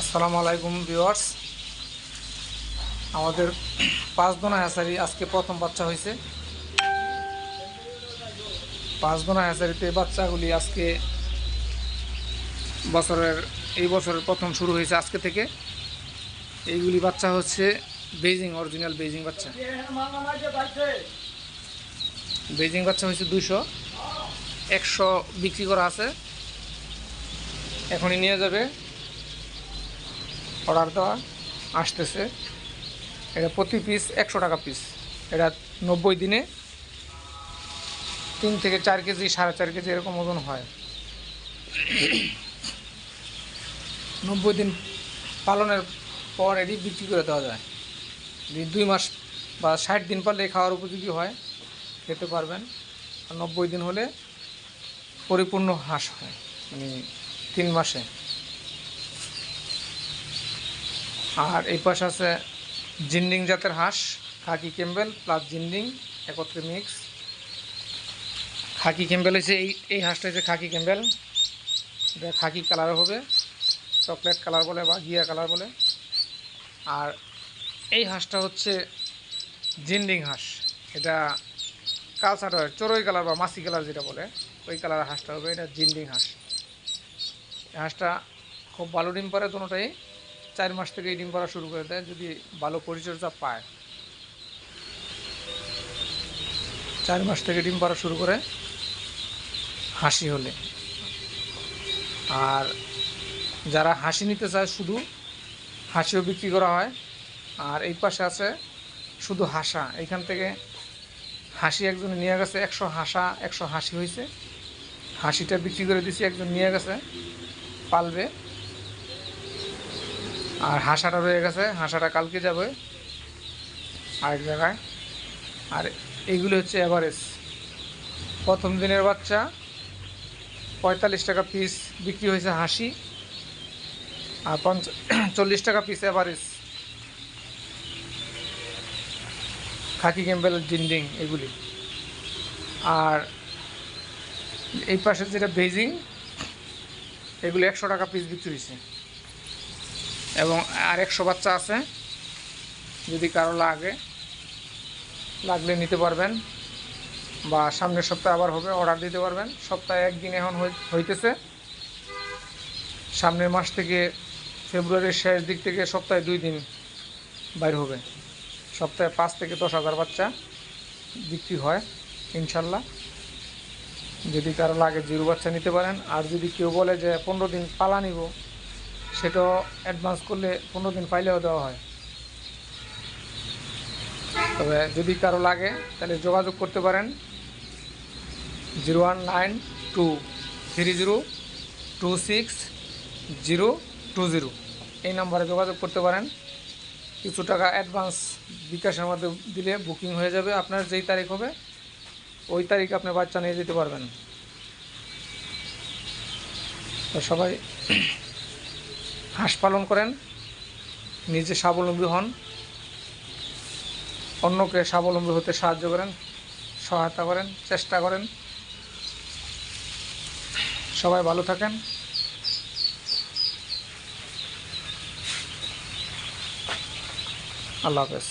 আসসালামু আলাইকুম ভিউয়ার্স। আমাদের পাঁচদোনা হ্যাচারি আজকে প্রথম বাচ্চা হয়েছে। পাঁচদোনা হ্যাচারিতে বাচ্চাগুলি আজকে এই বছরের প্রথম শুরু হয়েছে আজকে থেকে। এইগুলি বাচ্চা হচ্ছে বেজিং, অরিজিনাল বেজিং বাচ্চা। বেজিং বাচ্চা হয়েছে 200, 100 বিক্রি করা আছে, এখনই নিয়ে যাবে, অর্ডার দেওয়া আসতেছে। এটা প্রতি পিস 100 টাকা পিস। এটা 90 দিনে 3 থেকে 4 কেজি, 4.5 কেজি এরকম ওজন হয়। 90 দিন পালনের পর এটি বিক্রি করে দেওয়া যায়। 2 মাস বা 60 দিন পারলে খাওয়ার উপযোগী হয়, খেতে পারবেন। আর 90 দিন হলে পরিপূর্ণ হাঁস হয়, মানে 3 মাসে। আর এই পাশে আছে জিন্ডিং জাতের হাঁস, খাকি ক্যাম্বেল প্লাস জিন্ডিং একত্রে মিক্স। খাকি ক্যাম্বেল হচ্ছে এই হাঁসটা হচ্ছে খাকি ক্যাম্বেল। এটা খাকি কালার হবে, চকলেট কালার বলে বা ঘিয়া কালার বলে। আর এই হাঁসটা হচ্ছে জিন্ডিং হাঁস। এটা কালচার হয় চড়ুই কালার বা মাছি কালার যেটা বলে, ওই কালারের হাঁসটা হবে। এটা জিন্ডিং হাঁস। এই হাঁসটা খুব ভালো ডিম পারে, দুটোটাই 4 মাস থেকে ডিম পাড়া শুরু করে দেয় যদি ভালো পরিচর্যা পায়। 4 মাস থেকে ডিম পাড়া শুরু করে হাসি হলে। আর যারা হাসি নিতে চায় শুধু হাসিও বিক্রি করা হয়। আর এই পাশে আছে শুধু হাসা। এইখান থেকে হাসি একজন নিয়ে গেছে, 100 হাসা 100 হাসি হয়েছে। হাসিটা বিক্রি করে দিছি, একজন নিয়ে গেছে, পালবে। আর হাসাটা রয়ে গেছে, হাসাটা কালকে যাবে আরেক জায়গায়। আর এইগুলো হচ্ছে অ্যাভারেজ। প্রথম দিনের বাচ্চা 45 টাকা পিস বিক্রি হয়েছে হাসি, আর 40 টাকা পিস অ্যাভারেজ খাকি ক্যাম্বেল জিন্ডিং এগুলি। আর এই পাশে যেটা বেজিং, এগুলি 100 টাকা পিস বিক্রি হয়েছে। এবং আর 100 বাচ্চা আছে, যদি কারো লাগলে নিতে পারবেন, বা সামনের সপ্তাহে আবার হবে, অর্ডার দিতে পারবেন। সপ্তাহে একদিন এখন হইতেছে। সামনের মাস থেকে ফেব্রুয়ারির শেষ দিক থেকে সপ্তাহে 2 দিন বাইর হবে। সপ্তাহে 5 থেকে 10,000 বাচ্চা বিক্রি হয় ইনশাল্লাহ। যদি কারো লাগে জিরো বাচ্চা নিতে পারেন। আর যদি কেউ বলে যে 15 দিন পালা নিব, সেটাও অ্যাডভান্স করলে 15 দিন পাইলেও দেওয়া হয়। তবে যদি কারো লাগে তাহলে যোগাযোগ করতে পারেন 01923026020 এই নম্বরে যোগাযোগ করতে পারেন। কিছু টাকা অ্যাডভান্স বিকাশের মধ্যে দিলে বুকিং হয়ে যাবে। আপনার যেই তারিখ হবে ওই তারিখে আপনি বাচ্চা নিয়ে যেতে পারবেন। তো সবাই হাঁস পালন করেন, নিজে স্বাবলম্বী হন, অন্যকে স্বাবলম্বী হতে সাহায্য করেন, সহায়তা করেন, চেষ্টা করেন। সবাই ভালো থাকেন। আল্লাহ হাফেজ।